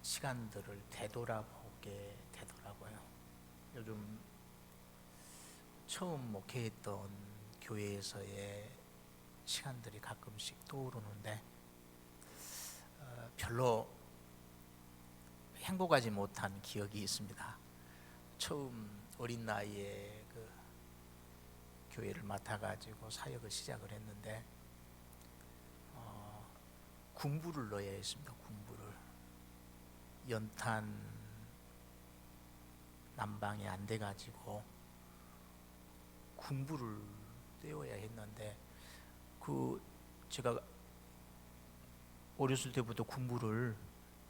시간들을 되돌아보게 되더라고요. 요즘 처음 목회했던 교회에서의 시간들이 가끔씩 떠오르는데 별로 행복하지 못한 기억이 있습니다. 처음 어린 나이에 교회를 맡아가지고 사역을 시작을 했는데 군부를 넣어야 했습니다. 군부를 연탄 난방이 안 돼가지고 군부를 떼어야 했는데 제가 어렸을 때부터 군부를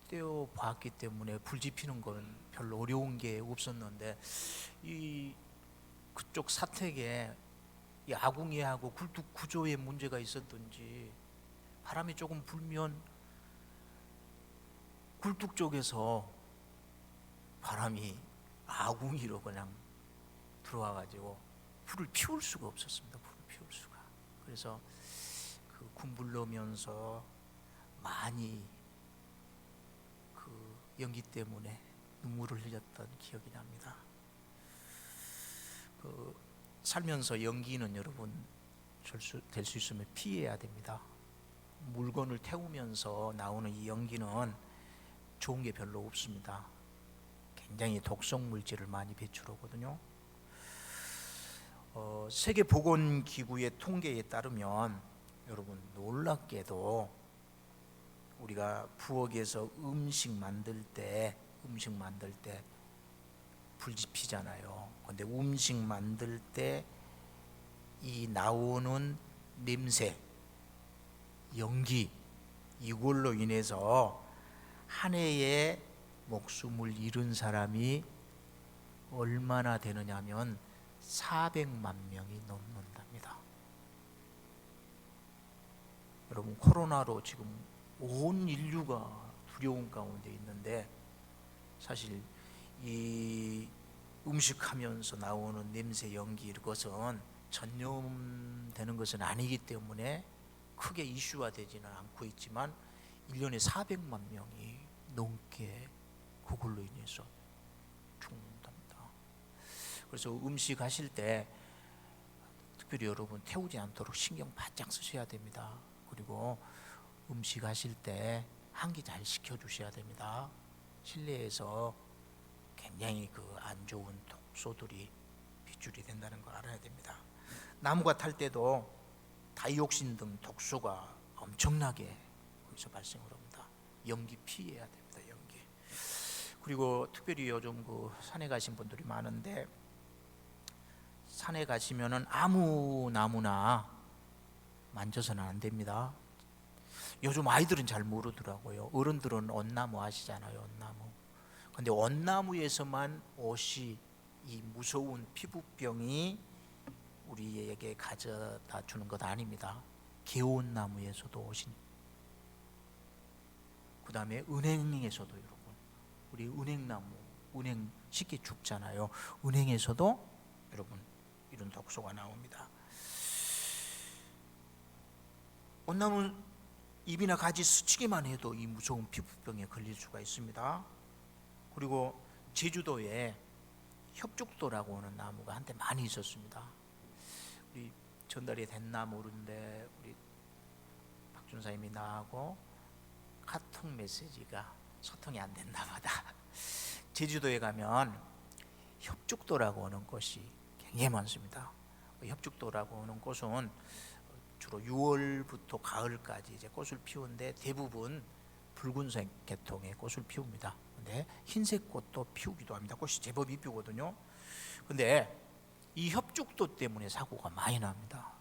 떼어 봤기 때문에 불 지피는 건 별로 어려운 게 없었는데 그쪽 사택에 이 아궁이하고 굴뚝 구조에 문제가 있었던지 바람이 조금 불면 굴뚝 쪽에서 바람이 아궁이로 그냥 들어와 가지고 불을 피울 수가 없었습니다. 불을 피울 수가. 그래서 그 군불 넣으면서 많이 그 연기 때문에 눈물을 흘렸던 기억이 납니다. 살면서 연기는 여러분 될 수 있으면 피해야 됩니다. 물건을 태우면서 나오는 이 연기는 좋은 게 별로 없습니다. 굉장히 독성 물질을 많이 배출하거든요. 세계보건기구의 통계에 따르면 여러분 놀랍게도 우리가 부엌에서 음식 만들 때 불 지피잖아요. 근데 음식 만들 때 이 나오는 냄새, 연기, 이걸로 인해서 한 해에 목숨을 잃은 사람이 얼마나 되느냐면 400만 명이 넘는답니다. 여러분 코로나로 지금 온 인류가 두려움 가운데 있는데 사실 이 음식하면서 나오는 냄새, 연기 이것은 전염되는 것은 아니기 때문에 크게 이슈화 되지는 않고 있지만 1년에 400만 명이 넘게 그걸로 인해서 죽는답니다. 그래서 음식 하실 때 특별히 여러분 태우지 않도록 신경 바짝 쓰셔야 됩니다. 그리고 음식 하실 때 환기 잘 시켜주셔야 됩니다. 실내에서 굉장히 안 좋은 독소들이 배출이 된다는 걸 알아야 됩니다. 나무가 탈 때도 다이옥신 등 독소가 엄청나게 거기서 발생을 합니다. 연기 피해야 됩니다. 연기. 그리고 특별히 요즘 산에 가신 분들이 많은데 산에 가시면은 아무 나무나 만져서는 안 됩니다. 요즘 아이들은 잘 모르더라고요. 어른들은 언나무 아시잖아요. 언나무. 근데 언나무에서만 옷이 이 무서운 피부병이 우리에게 가져다 주는 것 아닙니다. 개온나무에서도 옷이, 그 다음에 은행에서도 여러분, 우리 은행나무, 은행 쉽게 죽잖아요. 은행에서도 여러분 이런 독소가 나옵니다. 온나무 잎이나 가지 스치기만 해도 이 무서운 피부병에 걸릴 수가 있습니다. 그리고 제주도에 협죽도라고 하는 나무가 한때 많이 있었습니다. 우리 전달이 됐나 모르는데 우리 박준사님이 나하고 카톡 메시지가 소통이 안 됐나 보다. 제주도에 가면 협죽도라고 하는 꽃이 굉장히 많습니다. 협죽도라고 하는 꽃은 주로 6월부터 가을까지 이제 꽃을 피우는데 대부분 붉은색 계통의 꽃을 피웁니다. 근데 흰색 꽃도 피우기도 합니다. 꽃이 제법 이쁘거든요. 근데 이 협죽도 때문에 사고가 많이 납니다.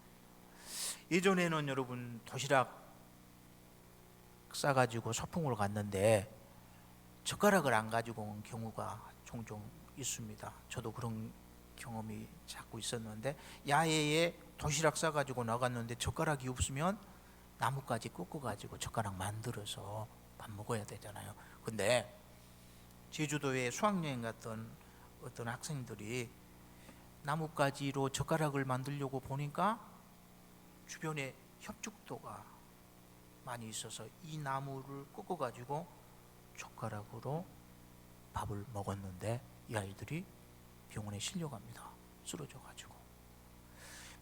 예전에는 여러분 도시락 싸가지고 소풍을 갔는데 젓가락을 안 가지고 온 경우가 종종 있습니다. 저도 그런 경험이 자꾸 있었는데 야외에 도시락 싸가지고 나갔는데 젓가락이 없으면 나뭇가지 꺾어가지고 젓가락 만들어서 밥 먹어야 되잖아요. 근데 제주도에 수학여행 갔던 어떤 학생들이 나뭇가지로 젓가락을 만들려고 보니까 주변에 협죽도가 많이 있어서 이 나무를 꺾어가지고 젓가락으로 밥을 먹었는데 이 아이들이 병원에 실려갑니다. 쓰러져가지고.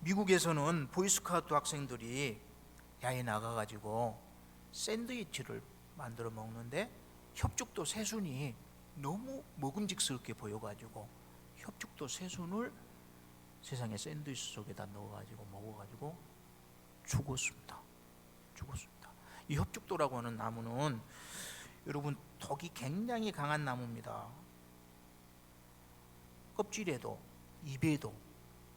미국에서는 보이스카우트 학생들이 야외 나가가지고 샌드위치를 만들어 먹는데 협죽도 새순이 너무 먹음직스럽게 보여가지고 협죽도 새순을 세상에 샌드위치 속에다 넣어가지고 먹어가지고 죽었습니다. 이 협죽도라고 하는 나무는 여러분 독이 굉장히 강한 나무입니다. 껍질에도 잎에도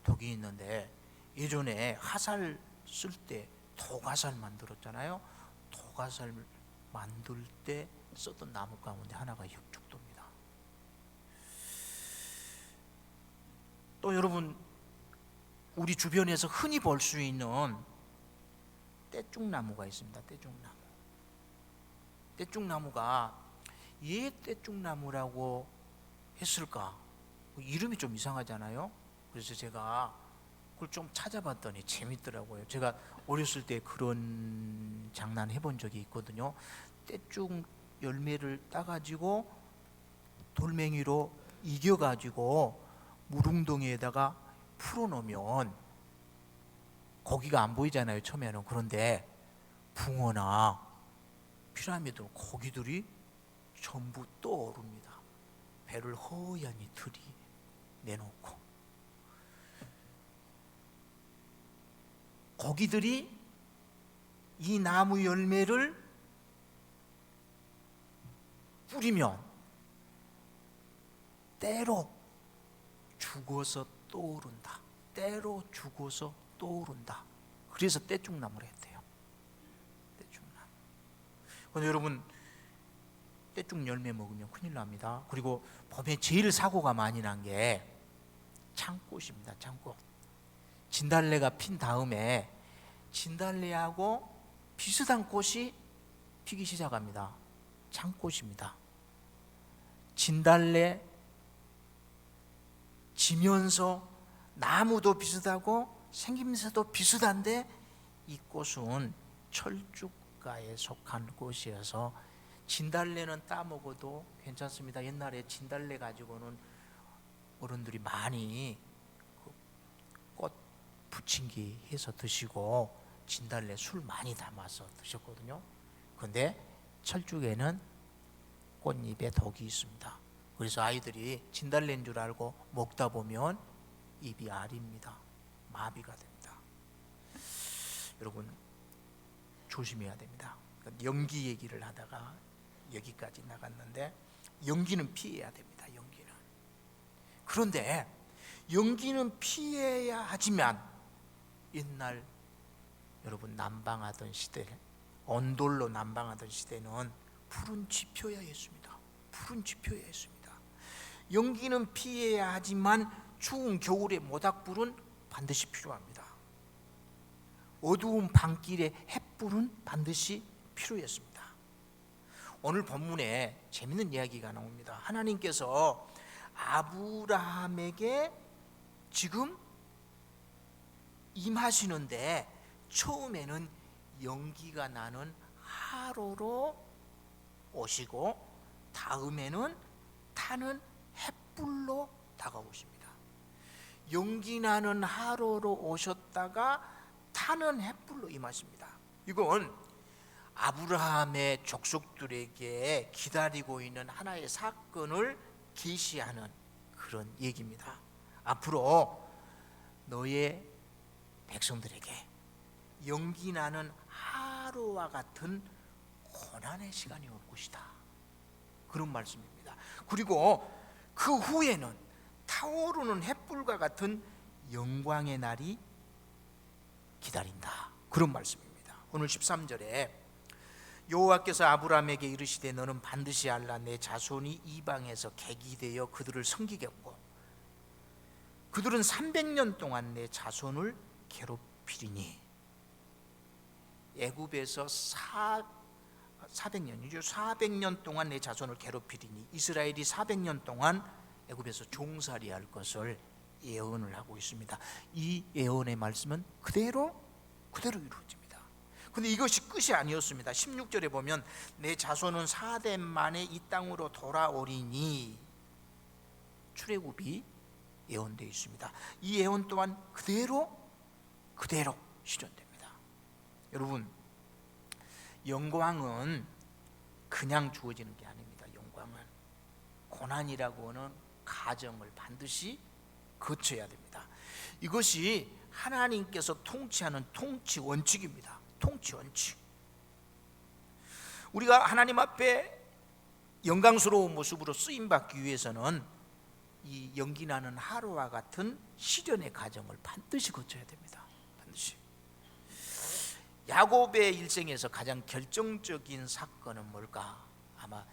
독이 있는데 예전에 화살 쓸 때 독화살 만들었잖아요. 독화살 만들 때 썼던 나무 가운데 하나가 협죽도입니다. 또 여러분 우리 주변에서 흔히 볼 수 있는 떼죽나무가 있습니다. 떼죽나무가 왜 떼죽나무라고 했을까? 이름이 좀 이상하잖아요. 그래서 제가 그걸 좀 찾아봤더니 재밌더라고요. 제가 어렸을 때 그런 장난 해본 적이 있거든요. 떼죽 열매를 따가지고 돌멩이로 이겨가지고 물웅덩이에다가 풀어놓으면 고기가 안 보이잖아요, 처음에는. 그런데 붕어나 피라미드 고기들이 전부 떠오릅니다. 배를 허연히 들이내놓고 고기들이 이 나무 열매를 뿌리면 때로 죽어서 떠오른다. 그래서 떼죽나무를 했대요. 떼죽나무. 근데 여러분 떼죽 열매 먹으면 큰일 납니다. 그리고 봄에 제일 사고가 많이 난 게 창꽃입니다. 창꽃. 진달래가 핀 다음에 진달래하고 비슷한 꽃이 피기 시작합니다. 창꽃입니다. 진달래 지면서 나무도 비슷하고 생김새도 비슷한데 이 꽃은 철쭉가에 속한 꽃이어서 진달래는 따먹어도 괜찮습니다. 옛날에 진달래 가지고는 어른들이 많이 꽃 부침기 해서 드시고 진달래 술 많이 담아서 드셨거든요. 그런데 철쭉에는 꽃잎에 독이 있습니다. 그래서 아이들이 진달래인 줄 알고 먹다 보면 입이 아립니다. 마비가 됩니다. 여러분 조심해야 됩니다. 연기 얘기를 하다가 여기까지 나갔는데 연기는 피해야 됩니다. 연기는. 그런데 연기는 피해야 하지만 옛날 여러분 난방하던 시대, 온돌로 난방하던 시대는 불은 지펴야 했습니다. 연기는 피해야 하지만 추운 겨울에 모닥불은 반드시 필요합니다. 어두운 밤길에 햇불은 반드시 필요했습니다. 오늘 본문에 재밌는 이야기가 나옵니다. 하나님께서 아브라함에게 지금 임하시는데 처음에는 연기가 나는 하루로 오시고 다음에는 타는 햇불로 다가오십니다. 연기 나는 하루로 오셨다가 타는 햇불로 임하십니다. 이건 아브라함의 족속들에게 기다리고 있는 하나의 사건을 계시하는 그런 얘기입니다. 앞으로 너의 백성들에게 연기 나는 하루와 같은 고난의 시간이 올 것이다. 그런 말씀입니다. 그리고 그 후에는 타오르는 햇불과 같은 영광의 날이 기다린다. 그런 말씀입니다. 오늘 13절에 여호와께서 아브라함에게 이르시되 너는 반드시 알라 내 자손이 이방에서 객이 되어 그들을 섬기겠고 그들은 300년 동안 내 자손을 괴롭히리니 애굽에서 400년이죠. 400년 동안 내 자손을 괴롭히리니 이스라엘이 400년 동안 애굽에서 종살이할 것을 예언을 하고 있습니다. 이 예언의 말씀은 그대로 이루어집니다. 근데 이것이 끝이 아니었습니다. 16절에 보면 내 자손은 4대 만에 이 땅으로 돌아오리니 출애굽이 예언되어 있습니다. 이 예언 또한 그대로 실현됩니다. 여러분, 영광은 그냥 주어지는 게 아닙니다. 영광은 고난이라고 하는 가정을 반드시 거쳐야 됩니다. 이것이 하나님께서 통치하는 통치 원칙입니다. 통치 원칙. 우리가 하나님 앞에 영광스러운 모습으로 쓰임 받기 위해서는 이 연기나는 하루와 같은 시련의 과정을 반드시 거쳐야 됩니다. 반드시. 야곱의 일생에서 가장 결정적인 사건은 뭘까? 아마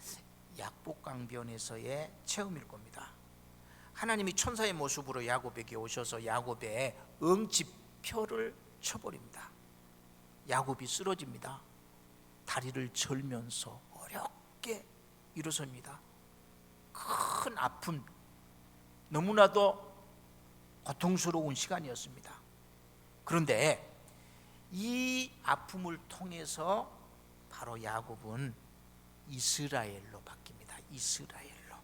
약복강변에서의 체험일 겁니다. 하나님이 천사의 모습으로 야곱에게 오셔서 야곱의 응집표를 쳐버립니다. 야곱이 쓰러집니다. 다리를 절면서 어렵게 일어섭니다. 큰 아픔, 너무나도 고통스러운 시간이었습니다. 그런데 이 아픔을 통해서 바로 야곱은 이스라엘로 바뀝니다. 이스라엘로.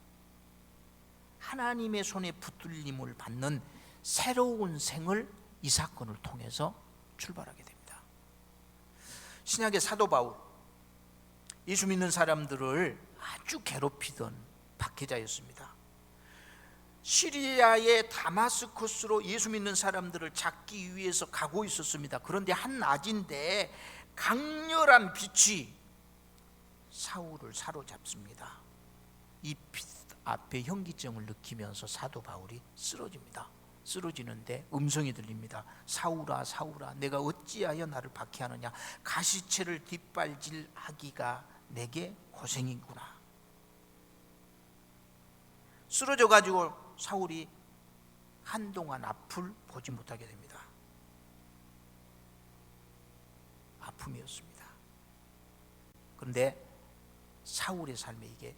하나님의 손에 붙들림을 받는 새로운 생을 이 사건을 통해서 출발하게 됩니다. 신약의 사도 바울, 예수 믿는 사람들을 아주 괴롭히던 박해자였습니다. 시리아의 다마스커스로 예수 믿는 사람들을 잡기 위해서 가고 있었습니다. 그런데 한 낮인데 강렬한 빛이 사울을 사로잡습니다. 이 빛 앞에 현기증을 느끼면서 사도 바울이 쓰러집니다. 쓰러지는데 음성이 들립니다. 사울아 사울아 내가 어찌하여 나를 박해하느냐. 가시체를 뒷발질하기가 내게 고생이구나. 쓰러져 가지고 사울이 한동안 앞을 보지 못하게 됩니다. 아픔이었습니다. 그런데 사울의 삶에 이게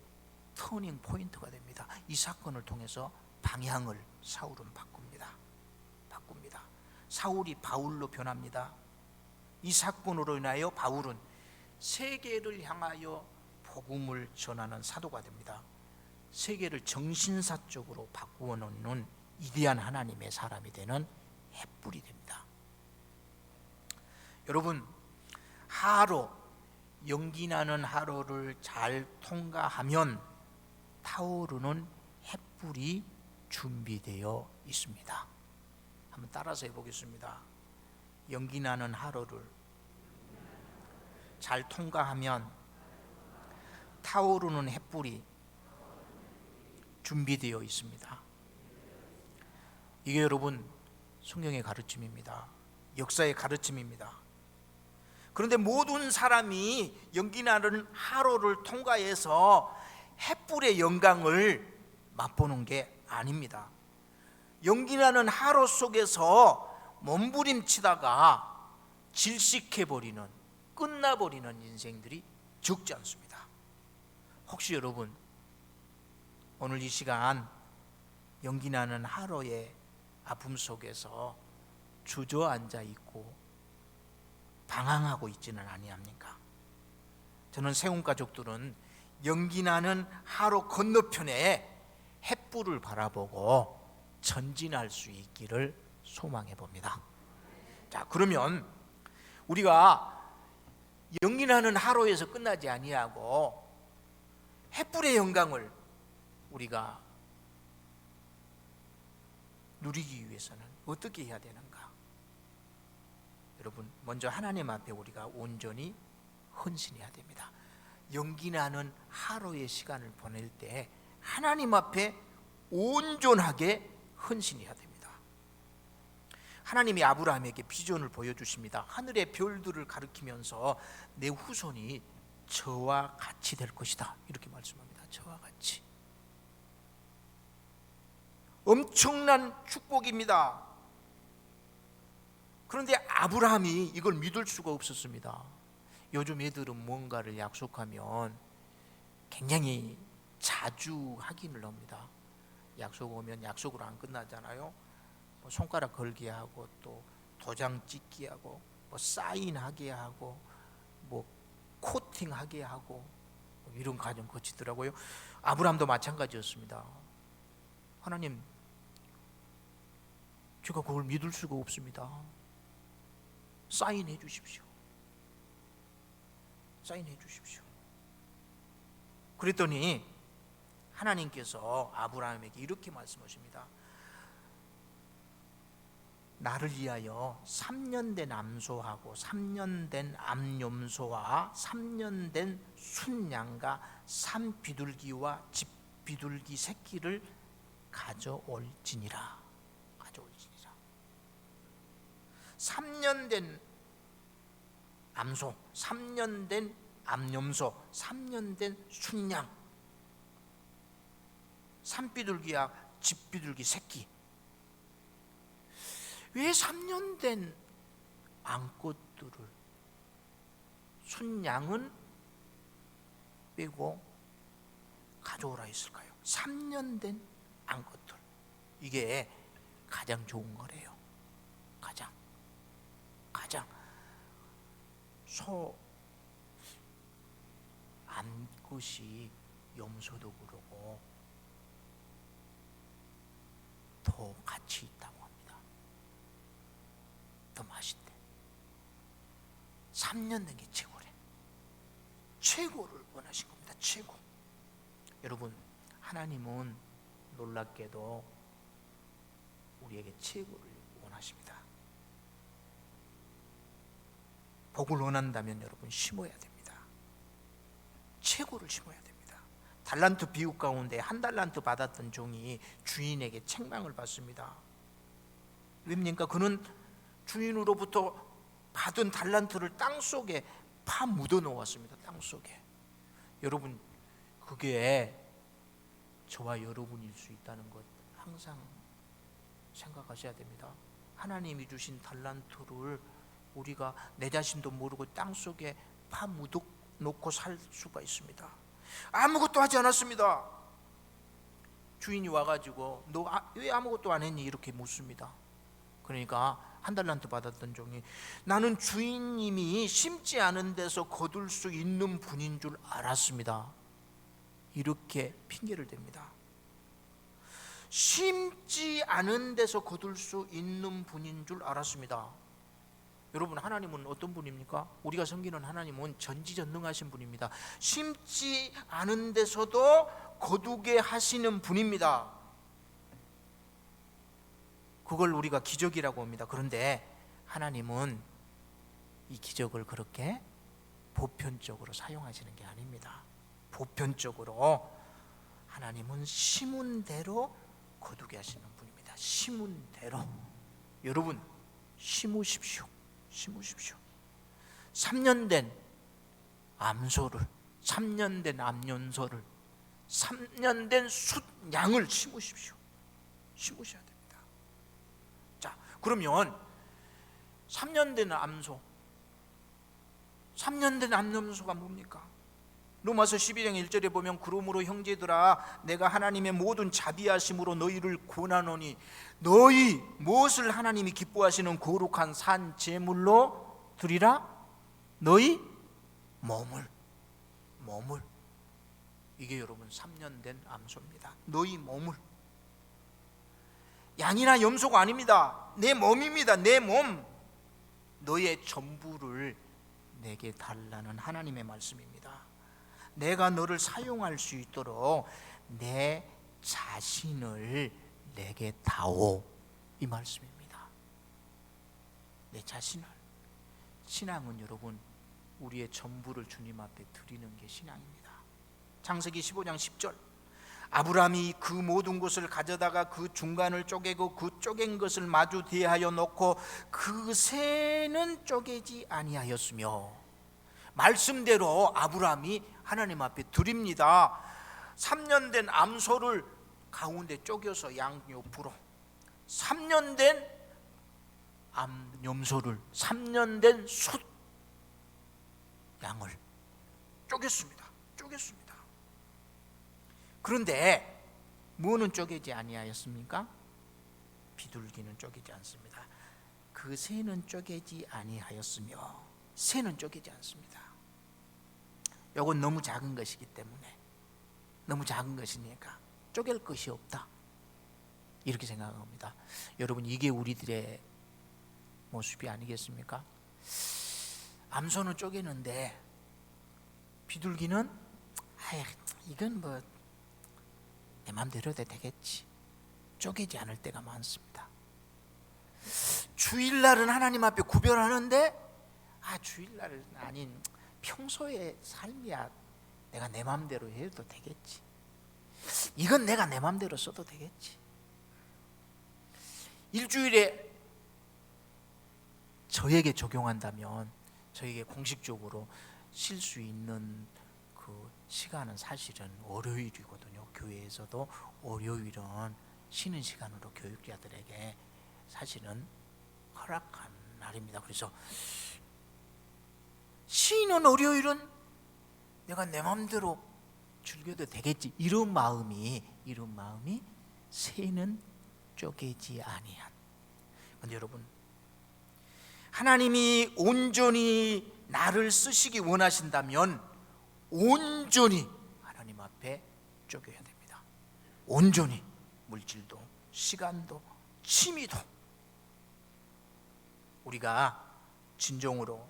터닝 포인트가 됩니다. 이 사건을 통해서 방향을 사울은 바꿉니다. 사울이 바울로 변합니다. 이 사건으로 인하여 바울은 세계를 향하여 복음을 전하는 사도가 됩니다. 세계를 정신사적으로 바꾸어 놓는 위대한 하나님의 사람이 되는 횃불이 됩니다. 여러분, 하루, 연기나는 하루를 잘 통과하면 타오르는 횃불이 준비되어 있습니다. 한번 따라서 해보겠습니다. 연기나는 하루를 잘 통과하면 타오르는 횃불이 준비되어 있습니다. 이게 여러분 성경의 가르침입니다. 역사의 가르침입니다. 그런데 모든 사람이 연기나는 하루를 통과해서 횃불의 영광을 맛보는 게 아닙니다. 연기나는 하루 속에서 몸부림치다가 질식해버리는, 끝나버리는 인생들이 적지 않습니다. 혹시 여러분 오늘 이 시간 연기나는 하루의 아픔 속에서 주저앉아 있고 방황하고 있지는 아니합니까? 저는 세운 가족들은 연기나는 하루 건너편에 횃불을 바라보고 전진할 수 있기를 소망해 봅니다. 자, 그러면 우리가 연기나는 하루에서 끝나지 아니하고 횃불의 영광을 우리가 누리기 위해서는 어떻게 해야 되는가? 여러분, 먼저 하나님 앞에 우리가 온전히 헌신해야 됩니다. 연기나는 하루의 시간을 보낼 때 하나님 앞에 온전하게 헌신해야 됩니다. 하나님이 아브라함에게 비전을 보여주십니다. 하늘의 별들을 가리키면서 내 후손이 저와 같이 될 것이다, 이렇게 말씀합니다. 저와 같이. 엄청난 축복입니다. 그런데 아브라함이 이걸 믿을 수가 없었습니다. 요즘 애들은 뭔가를 약속하면 굉장히 자주 확인을 합니다. 약속 오면 약속으로 안 끝나잖아요. 손가락 걸게 하고 또 도장 찍기 하고 사인하게 하고 뭐 코팅하게 하고 이런 과정 거치더라고요. 아브라함도 마찬가지였습니다. 하나님, 제가 그걸 믿을 수가 없습니다. 사인해 주십시오. 사인해 주십시오. 그랬더니 하나님께서 아브라함에게 이렇게 말씀하십니다. 나를 위하여 3년 된 암소하고 3년 된 암염소와 3년 된 순양과 산비둘기와 집비둘기 새끼를 가져올지니라. 3년 된 암소, 3년 된 암염소, 3년 된 순양, 산비둘기와 집비둘기 새끼. 왜 3년 된 암것들을, 순양은 빼고 가져오라 했을까요? 3년 된 암것들, 이게 가장 좋은 거래요. 가장 소 암것이 염소도 그러고 더 가치 있다고 합니다. 더 맛있대. 3년 된 게 최고래. 최고를 원하신 겁니다. 최고. 여러분, 하나님은 놀랍게도 우리에게 최고를 원하십니다. 복을 원한다면 여러분 심어야 됩니다. 최고를 심어야 됩니다. 달란트 비유 가운데 한 달란트 받았던 종이 주인에게 책망을 받습니다. 왜입니까? 그는 주인으로부터 받은 달란트를 땅속에 파 묻어 놓았습니다. 땅속에. 여러분, 그게 저와 여러분일 수 있다는 것 항상 생각하셔야 됩니다. 하나님이 주신 달란트를 우리가 내 자신도 모르고 땅속에 파 묻어 놓고 살 수가 있습니다. 아무것도 하지 않았습니다. 주인이 와가지고 너 왜 아무것도 안 했니? 이렇게 묻습니다. 그러니까 한 달란트 받았던 종이 나는 주인님이 심지 않은 데서 거둘 수 있는 분인 줄 알았습니다. 이렇게 핑계를 댑니다. 심지 않은 데서 거둘 수 있는 분인 줄 알았습니다. 여러분, 하나님은 어떤 분입니까? 우리가 섬기는 하나님은 전지전능하신 분입니다. 심지 않은 데서도 거두게 하시는 분입니다. 그걸 우리가 기적이라고 합니다. 그런데 하나님은 이 기적을 그렇게 보편적으로 사용하시는 게 아닙니다. 보편적으로 하나님은 심은 대로 거두게 하시는 분입니다. 심은 대로. 여러분, 심으십시오. 심으십시오. 3년 된 암소를, 3년 된 암염소를, 3년 된 숫양을 심으십시오. 심으셔야 됩니다. 자, 그러면 3년 된 암소, 3년 된 암염소가 뭡니까? 로마서 12장 1절에 보면 그러므로 형제들아 내가 하나님의 모든 자비하심으로 너희를 권하노니 너희 무엇을 하나님이 기뻐하시는 거룩한 산 제물로 드리라? 너희 몸을. 이게 여러분 3년 된 암소입니다. 너희 몸을. 양이나 염소가 아닙니다. 내 몸입니다. 내 몸. 너의 전부를 내게 달라는 하나님의 말씀입니다. 내가 너를 사용할 수 있도록 내 자신을 내게 다오, 이 말씀입니다. 내 자신을. 신앙은 여러분 우리의 전부를 주님 앞에 드리는 게 신앙입니다. 창세기 15장 10절 아브라함이 그 모든 것을 가져다가 그 중간을 쪼개고 그 쪼갠 것을 마주 대하여 놓고 그 새는 쪼개지 아니하였으며, 말씀대로 아브라함이 하나님 앞에 드립니다. 3년 된 암소를 가운데 쪼개서 양 옆으로, 3년 된 암염소를, 3년 된 숫 양을 쪼갰습니다. 그런데 뭐는 쪼개지 아니하였습니까? 비둘기는 쪼개지 않습니다. 그 새는 쪼개지 아니하였으며, 새는 쪼개지 않습니다. 요건 너무 작은 것이기 때문에, 너무 작은 것이니까 쪼갤 것이 없다, 이렇게 생각합니다. 여러분, 이게 우리들의 모습이 아니겠습니까? 암소는 쪼개는데 비둘기는 이건 뭐 내 맘대로 해도 되겠지, 쪼개지 않을 때가 많습니다. 주일날은 하나님 앞에 구별하는데 주일날은 아닌 평소의 삶이야 내가 내 맘대로 해도 되겠지, 이건 내가 내 맘대로 써도 되겠지. 일주일에 저에게 적용한다면 저에게 공식적으로 쉴 수 있는 그 시간은 사실은 월요일이거든요. 교회에서도 월요일은 쉬는 시간으로 교육자들에게 사실은 허락한 날입니다. 그래서 쉬는 월요일은 내가 내 마음대로 즐겨도 되겠지, 이런 마음이 새는 쪼개지 아니한. 근데 여러분, 하나님이 온전히 나를 쓰시기 원하신다면 온전히 하나님 앞에 쪼개야 됩니다. 온전히, 물질도 시간도 취미도. 우리가 진정으로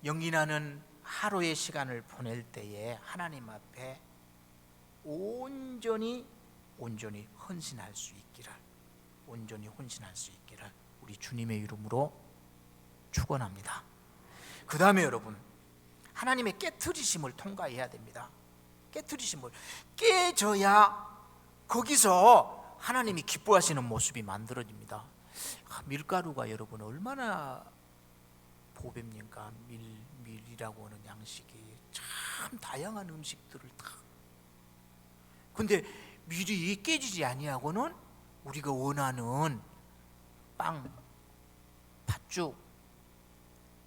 연기나는 하루의 시간을 보낼 때에 하나님 앞에 온전히 헌신할 수 있기를, 우리 주님의 이름으로 축원합니다. 그 다음에 여러분, 하나님의 깨트리심을 통과해야 됩니다. 깨져야 거기서 하나님이 기뻐하시는 모습이 만들어집니다. 밀가루가 여러분 얼마나 보배입니까? 밀이라고 하는 양식이 참 다양한 음식들을 다. 근데 밀이 깨지지 아니하고는 우리가 원하는 빵, 팥죽,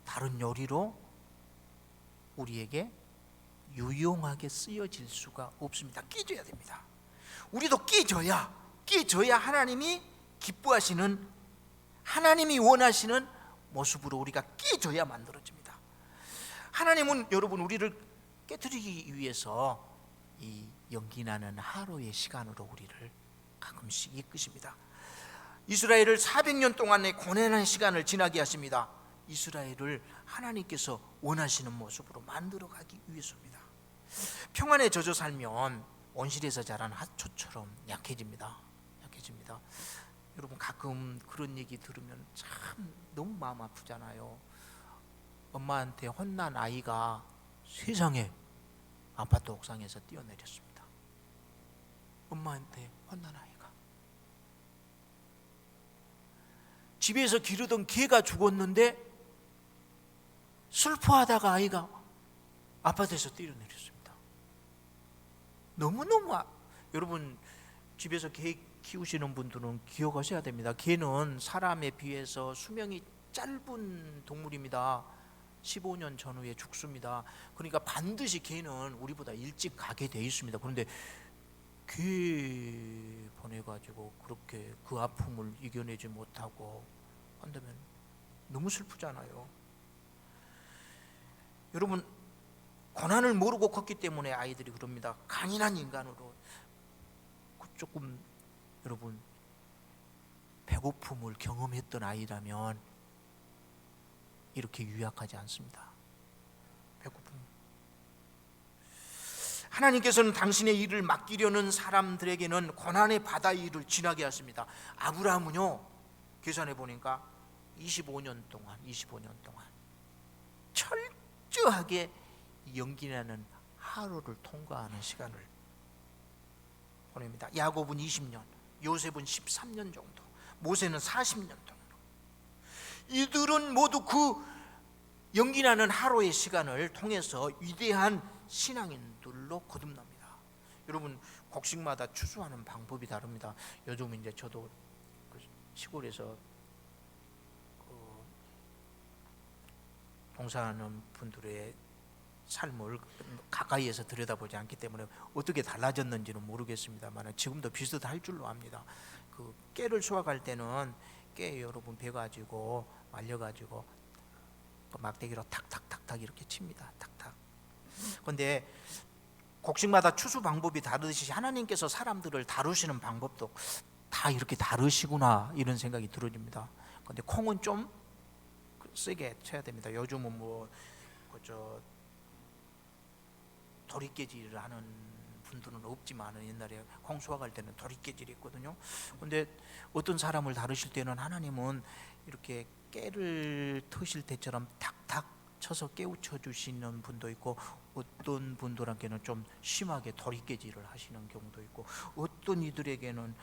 다른 요리로 우리에게 유용하게 쓰여질 수가 없습니다. 깨져야 됩니다. 우리도 깨져야 하나님이 기뻐하시는, 하나님이 원하시는 모습으로 우리가 깨져야 만들어집니다. 하나님은 여러분 우리를 깨트리기 위해서 이 연기나는 하루의 시간으로 우리를 가끔씩 이끄십니다. 이스라엘을 400년 동안의 고난의 시간을 지나게 하십니다. 이스라엘을 하나님께서 원하시는 모습으로 만들어가기 위해서입니다. 평안에 젖어 살면 온실에서 자란 핫초처럼 약해집니다. 여러분, 가끔 그런 얘기 들으면 참 너무 마음 아프잖아요. 엄마한테 혼난 아이가 세상에 아파트 옥상에서 뛰어내렸습니다. 엄마한테 혼난 아이가. 집에서 기르던 개가 죽었는데 슬퍼하다가 아이가 아파트에서 뛰어내렸습니다. 너무너무 여러분, 집에서 개 키우시는 분들은 기억하셔야 됩니다. 개는 사람에 비해서 수명이 짧은 동물입니다. 15년 전후에 죽습니다. 그러니까 반드시 개는 우리보다 일찍 가게 돼 있습니다. 그런데 개 보내가지고 그렇게 그 아픔을 이겨내지 못하고 한다면 너무 슬프잖아요. 여러분, 고난을 모르고 컸기 때문에 아이들이 그럽니다. 강인한 인간으로. 조금 여러분, 배고픔을 경험했던 아이라면 이렇게 유약하지 않습니다. 배고픔. 하나님께서는 당신의 일을 맡기려는 사람들에게는 고난의 바다의 일을 지나게 하십니다. 아브라함은요, 계산해 보니까 25년 동안 철저하게 연기나는 하루를 통과하는 시간을 보냅니다. 야곱은 20년, 요셉은 13년 정도, 모세는 40년 정도. 이들은 모두 그 연기나는 하루의 시간을 통해서 위대한 신앙인들로 거듭납니다. 여러분, 곡식마다 추수하는 방법이 다릅니다. 요즘 이제 저도 시골에서 봉사하는 분들의 삶을 가까이에서 들여다보지 않기 때문에 어떻게 달라졌는지는 모르겠습니다만 지금도 비슷할 줄로 압니다. 그 깨를 수확할 때는 깨 여러분 베가지고 말려가지고 또 막대기로 탁탁탁탁 이렇게 칩니다. 탁탁. 그런데 곡식마다 추수 방법이 다르듯이 하나님께서 사람들을 다루시는 방법도 다 이렇게 다르시구나 이런 생각이 들어집니다. 그런데 콩은 좀 세게 쳐야 됩니다. 요즘은 뭐저 도리깨질을 하는 분들은 없지만 옛날에 콩 수확할 때는 도리깨질이 있거든요. 그런데 어떤 사람을 다루실 때는 하나님은 이렇게 깨를 트실 때처럼 탁탁 쳐서 깨우쳐 주시는 분도 있고, 어떤 분들에게는 좀 심하게 도리깨질을 하시는 경우도 있고, 어떤 이들에게는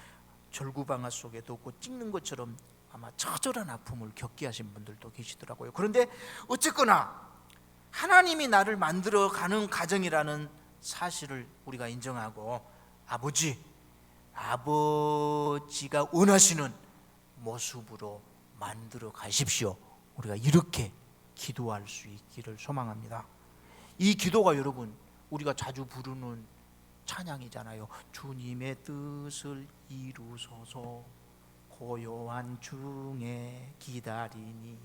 절구방아 속에 넣고 찍는 것처럼 아마 처절한 아픔을 겪게 하신 분들도 계시더라고요. 그런데 어쨌거나 하나님이 나를 만들어 가는 과정이라는 사실을 우리가 인정하고, 아버지가 원하시는 모습으로 만들어 가십시오. 우리가 이렇게 기도할 수 있기를 소망합니다. 이 기도가 여러분 우리가 자주 부르는 찬양이잖아요. 주님의 뜻을 이루소서, 고요한 중에 기다리니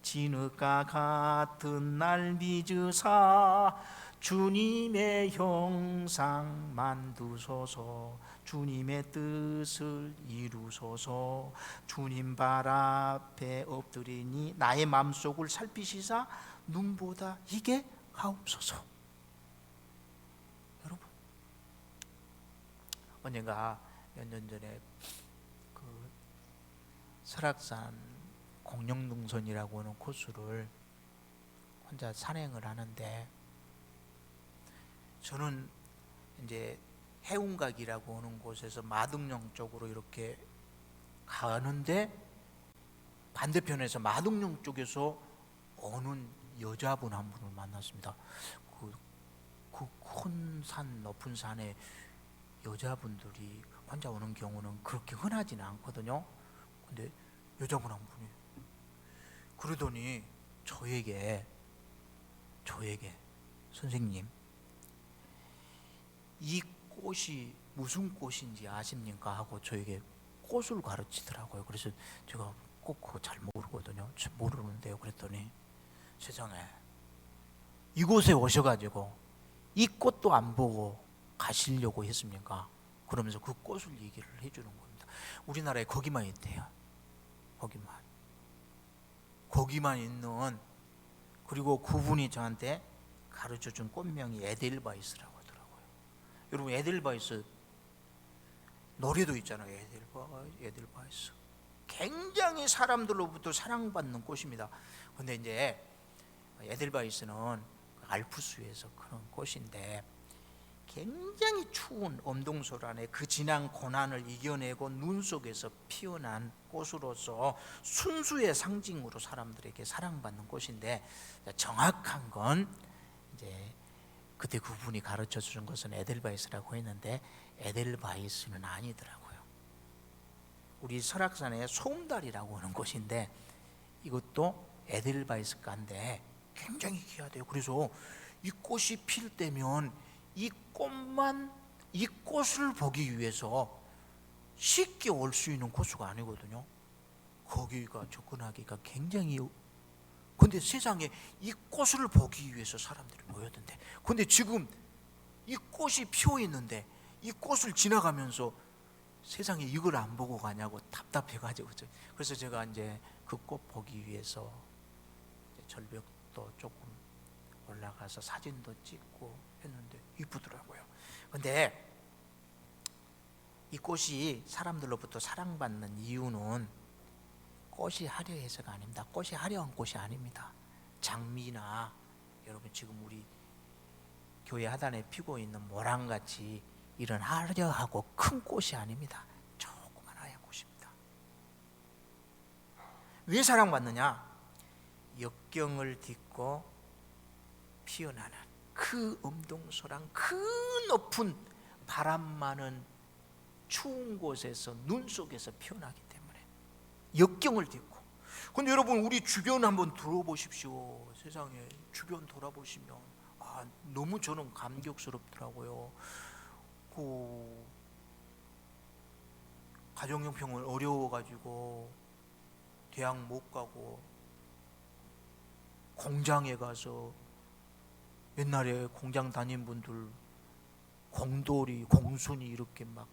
진흙과 같은 날 빚으사 주님의 형상 만드소서, 주님의 뜻을 이루소서, 주님 발 앞에 엎드리니 나의 마음속을 살피시사 눈보다 이게 하옵소서. 여러분, 언젠가 몇 년 전에 그 설악산 공룡능선이라고 하는 코스를 혼자 산행을 하는데, 저는 이제 해운각이라고 하는 곳에서 마등령 쪽으로 이렇게 가는데, 반대편에서 마등령 쪽에서 오는 여자분 한 분을 만났습니다. 그 큰 산, 높은 산에 여자분들이 혼자 오는 경우는 그렇게 흔하지는 않거든요. 근데 여자분 한 분이 그러더니 저에게 선생님, 이 꽃이 무슨 꽃인지 아십니까? 하고 저에게 꽃을 가르치더라고요. 그래서 제가 꼭 그거 잘 모르거든요. 잘 모르는데요. 그랬더니 세상에, 이곳에 오셔가지고 이 꽃도 안 보고 가시려고 했습니까? 그러면서 그 꽃을 얘기를 해주는 겁니다. 우리나라에 거기만 있대요. 거기만 있는. 그리고 그분이 저한테 가르쳐준 꽃명이 에델바이스라고 하더라고요. 여러분, 에델바이스 노래도 있잖아요. 에델바이스 굉장히 사람들로부터 사랑받는 꽃입니다. 근데 이제 에델바이스는 알프스에서 그런 꽃인데, 굉장히 추운 엄동설 안에 그 지난 고난을 이겨내고 눈 속에서 피어난 꽃으로서 순수의 상징으로 사람들에게 사랑받는 꽃인데, 정확한 건 이제 그때 그분이 가르쳐 주신 것은 에델바이스라고 했는데, 에델바이스는 아니더라고요. 우리 설악산에 소음달이라고 하는 곳인데, 이것도 에델바이스가인데 굉장히 귀하대요. 그래서 이 꽃이 필 때면 이 꽃을 보기 위해서 쉽게 올 수 있는 코스가 아니거든요. 거기가 접근하기가 굉장히. 근데 세상에 이 꽃을 보기 위해서 사람들이 모였던데, 근데 지금 이 꽃이 피어 있는데 이 꽃을 지나가면서 세상에 이걸 안 보고 가냐고 답답해가지고, 그래서 제가 이제 그 꽃 보기 위해서 절벽도 조금 올라가서 사진도 찍고 했는데 이쁘더라고요. 근데 이 꽃이 사람들로부터 사랑받는 이유는 꽃이 화려해서가 아닙니다. 꽃이 화려한 꽃이 아닙니다. 장미나 여러분 지금 우리 교회 하단에 피고 있는 모랑같이 이런 화려하고 큰 꽃이 아닙니다. 조그만 하얀 꽃입니다. 왜 사랑받느냐? 역경을 딛고 피어나는 그 엄동소랑 그 높은 바람 많은 추운 곳에서 눈 속에서 피어나기 때문에 역경을 딛고. 근데 여러분, 우리 주변 한번 들어보십시오. 세상에 주변 돌아보시면 너무 저는 감격스럽더라고요. 그 가정 형편을 어려워가지고 대학 못 가고 공장에 가서 옛날에 공장 다닌 분들 공돌이, 공순이 이렇게 막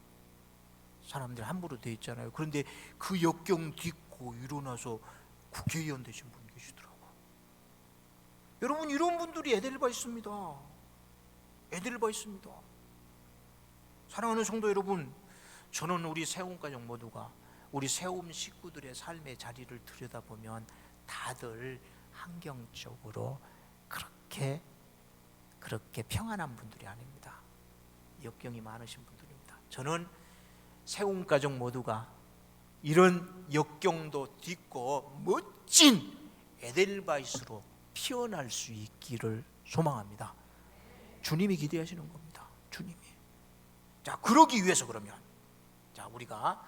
사람들 함부로 돼 있잖아요. 그런데 그 역경 딛고 일어나서 국회의원 되신 분 계시더라고요. 여러분, 이런 분들이 에델바 있습니다. 에델바 있습니다. 사랑하는 성도 여러분, 저는 우리 세움가족 모두가 우리 세움 식구들의 삶의 자리를 들여다보면 다들 환경적으로 그렇게 평안한 분들이 아닙니다. 역경이 많으신 분들입니다. 저는 세움가족 모두가 이런 역경도 딛고 멋진 에델바이스로 피어날 수 있기를 소망합니다. 주님이 기대하시는 겁니다. 주님이. 자, 그러기 위해서 그러면 우리가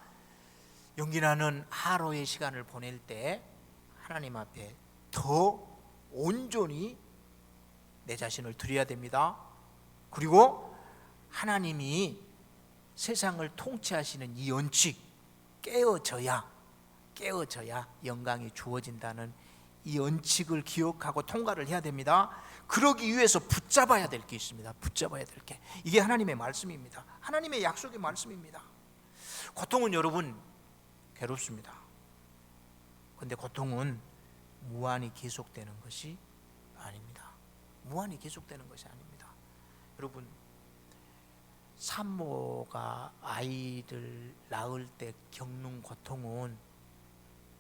연기나는 하루의 시간을 보낼 때 하나님 앞에 더 온전히 내 자신을 드려야 됩니다. 그리고 하나님이 세상을 통치하시는 이 원칙 깨어져야 영광이 주어진다는 이 원칙을 기억하고 통과를 해야 됩니다. 그러기 위해서 붙잡아야 될 게 있습니다. 붙잡아야 될 게, 이게 하나님의 말씀입니다. 하나님의 약속의 말씀입니다. 고통은 여러분 괴롭습니다. 그런데 고통은 무한히 계속되는 것이 아닙니다. 무한히 계속되는 것이 아닙니다. 여러분, 산모가 아이를 낳을 때 겪는 고통은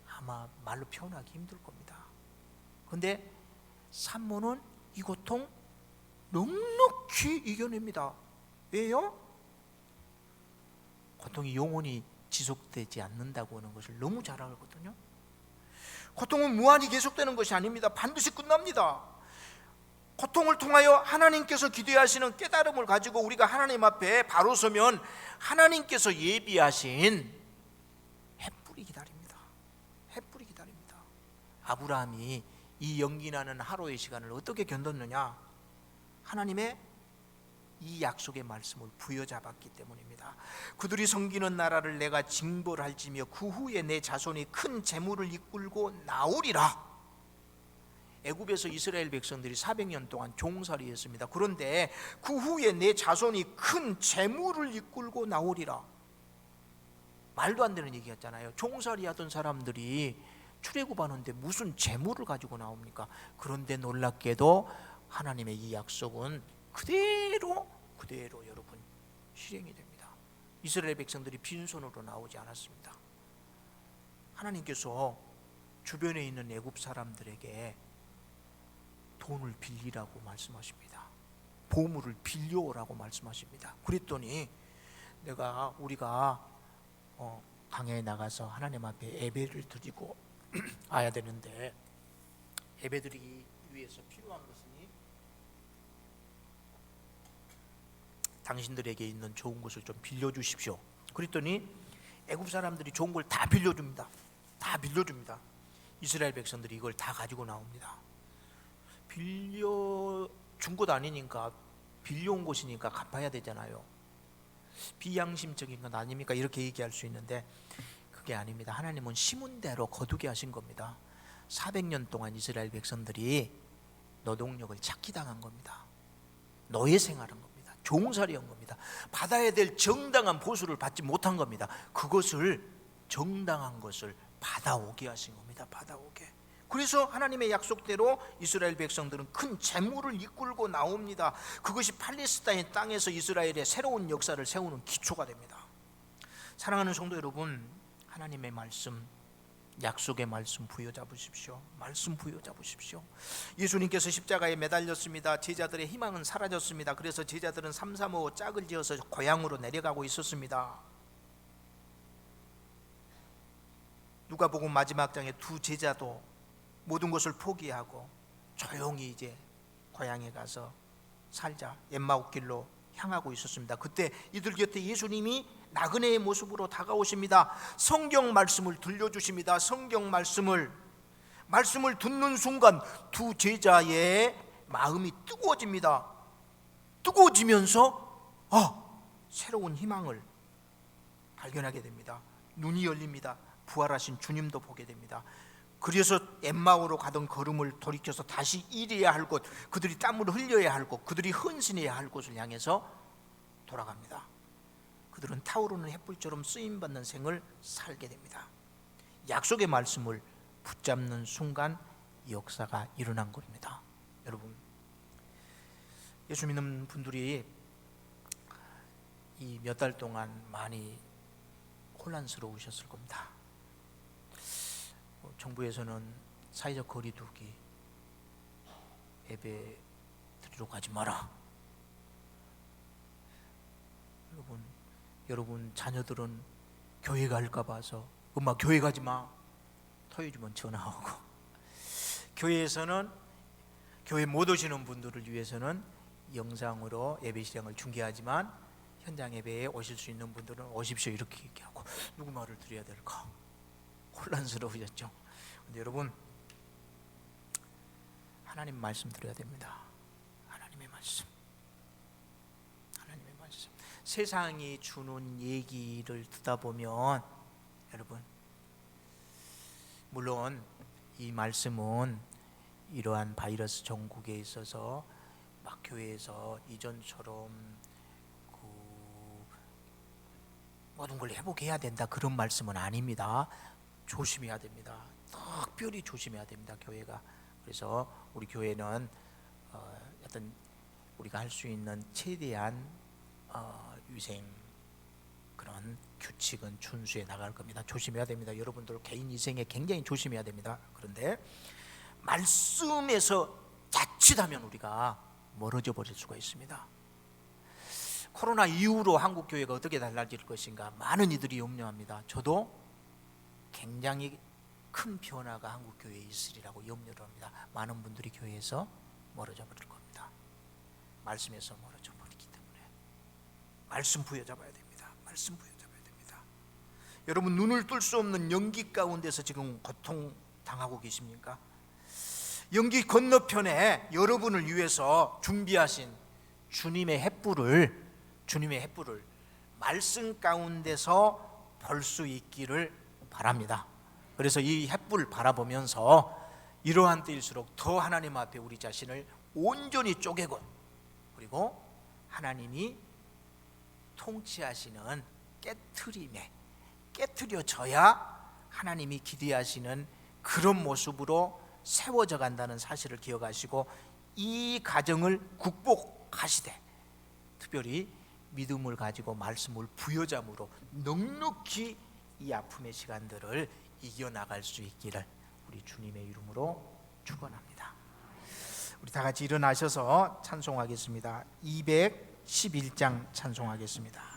아마 말로 표현하기 힘들 겁니다. 그런데 산모는 이 고통 넉넉히 이겨냅니다. 왜요? 고통이 영원히 지속되지 않는다고 하는 것을 너무 잘 알거든요. 고통은 무한히 계속되는 것이 아닙니다. 반드시 끝납니다. 고통을 통하여 하나님께서 기대하시는 깨달음을 가지고 우리가 하나님 앞에 바로 서면 하나님께서 예비하신 햇불이 기다립니다. 햇불이 기다립니다. 아브라함이 이 연기나는 하루의 시간을 어떻게 견뎠느냐? 하나님의 이 약속의 말씀을 부여잡았기 때문입니다. 그들이 섬기는 나라를 내가 징벌할지며 그 후에 내 자손이 큰 재물을 이끌고 나오리라. 애굽에서 이스라엘 백성들이 400년 동안 종살이했습니다. 그런데 그 후에 내 자손이 큰 재물을 이끌고 나오리라. 말도 안 되는 얘기였잖아요. 종살이하던 사람들이 출애굽하는데 무슨 재물을 가지고 나옵니까? 그런데 놀랍게도 하나님의 이 약속은 그대로 여러분 실행이 됩니다. 이스라엘 백성들이 빈손으로 나오지 않았습니다. 하나님께서 주변에 있는 애굽 사람들에게 돈을 빌리라고 말씀하십니다. 보물을 빌려오라고 말씀하십니다. 그랬더니 우리가 강에 나가서 하나님 앞에 예배를 드리고 와야 되는데 예배드리기 위해서 필요한 것은 당신들에게 있는 좋은 것을 좀 빌려주십시오. 그랬더니 애굽 사람들이 좋은 걸 다 빌려줍니다. 다 빌려줍니다. 이스라엘 백성들이 이걸 다 가지고 나옵니다. 빌려준 것 아니니까, 빌려온 것이니까 갚아야 되잖아요. 비양심적인 건 아닙니까? 이렇게 얘기할 수 있는데 그게 아닙니다. 하나님은 심은 대로 거두게 하신 겁니다. 400년 동안 이스라엘 백성들이 노동력을 착취당한 겁니다. 노예 생활한 겁니다. 종살이한 겁니다. 받아야 될 정당한 보수를 받지 못한 겁니다. 그것을 정당한 것을 받아오게 하신 겁니다. 받아오게. 그래서 하나님의 약속대로 이스라엘 백성들은 큰 재물을 이끌고 나옵니다. 그것이 팔레스타인 땅에서 이스라엘의 새로운 역사를 세우는 기초가 됩니다. 사랑하는 성도 여러분, 하나님의 말씀, 약속의 말씀 부여잡으십시오. 말씀 부여잡으십시오. 예수님께서 십자가에 매달렸습니다. 제자들의 희망은 사라졌습니다. 그래서 제자들은 삼삼오오 짝을 지어서 고향으로 내려가고 있었습니다. 누가복음 마지막 장에 두 제자도 모든 것을 포기하고 조용히 이제 고향에 가서 살자 엠마오 길로 향하고 있었습니다. 그때 이들 곁에 예수님이 나그네의 모습으로 다가오십니다. 성경 말씀을 들려주십니다. 성경 말씀을 듣는 순간 두 제자의 마음이 뜨거워집니다. 뜨거워지면서 새로운 희망을 발견하게 됩니다. 눈이 열립니다. 부활하신 주님도 보게 됩니다. 그래서 엠마오로 가던 걸음을 돌이켜서 다시 일해야 할 곳, 그들이 땀을 흘려야 할 곳, 그들이 헌신해야 할 곳을 향해서 돌아갑니다. 그들은 타오르는 햇불처럼 쓰임받는 생을 살게 됩니다. 약속의 말씀을 붙잡는 순간 역사가 일어난 겁니다. 여러분, 예수 믿는 분들이 이 몇 달 동안 많이 혼란스러우셨을 겁니다. 정부에서는 사회적 거리두기, 예배 드리러 가지 마라. 여러분 자녀들은 교회 갈까 봐서 엄마 교회 가지 마. 토요일 주면 전화 오고, 교회에서는 교회 못 오시는 분들을 위해서는 영상으로 예배 시간을 중계하지만 현장 예배에 오실 수 있는 분들은 오십시오 이렇게 얘기하고, 누구 말을 드려야 될까? 혼란스러우셨죠? 근데 여러분, 하나님 말씀 드려야 됩니다. 하나님의 말씀. 세상이 주는 얘기를 듣다 보면 여러분, 물론 이 말씀은 이러한 바이러스 전국에 있어서 막 교회에서 이전처럼 모든 걸 회복해야 된다 그런 말씀은 아닙니다. 조심해야 됩니다. 특별히 조심해야 됩니다, 교회가. 그래서 우리 교회는 어떤 우리가 할 수 있는 최대한 위생 그런 규칙은 준수해 나갈 겁니다. 조심해야 됩니다. 여러분들 개인 위생에 굉장히 조심해야 됩니다. 그런데 말씀에서 자칫하면 우리가 멀어져 버릴 수가 있습니다. 코로나 이후로 한국 교회가 어떻게 달라질 것인가 많은 이들이 염려합니다. 저도 굉장히 큰 변화가 한국 교회에 있으리라고 염려를 합니다. 많은 분들이 교회에서 멀어져 버릴 겁니다. 말씀에서 멀어져 버리기 때문에 말씀 부여잡아야 됩니다. 말씀 부여잡아야 됩니다. 여러분, 눈을 뜰 수 없는 연기 가운데서 지금 고통당하고 계십니까? 연기 건너편에 여러분을 위해서 준비하신 주님의 햇불을 말씀 가운데서 볼 수 있기를 바랍니다. 그래서 이 햇불 바라보면서 이러한 때일수록 더 하나님 앞에 우리 자신을 온전히 쪼개고, 그리고 하나님이 통치하시는 깨트림에 깨트려져야 하나님이 기대하시는 그런 모습으로 세워져 간다는 사실을 기억하시고 이 과정을 극복하시되, 특별히 믿음을 가지고 말씀을 부여잡으로 넉넉히 이 아픔의 시간들을 이겨나갈 수 있기를 우리 주님의 이름으로 축원합니다. 우리 다 같이 일어나셔서 찬송하겠습니다. 211장 찬송하겠습니다.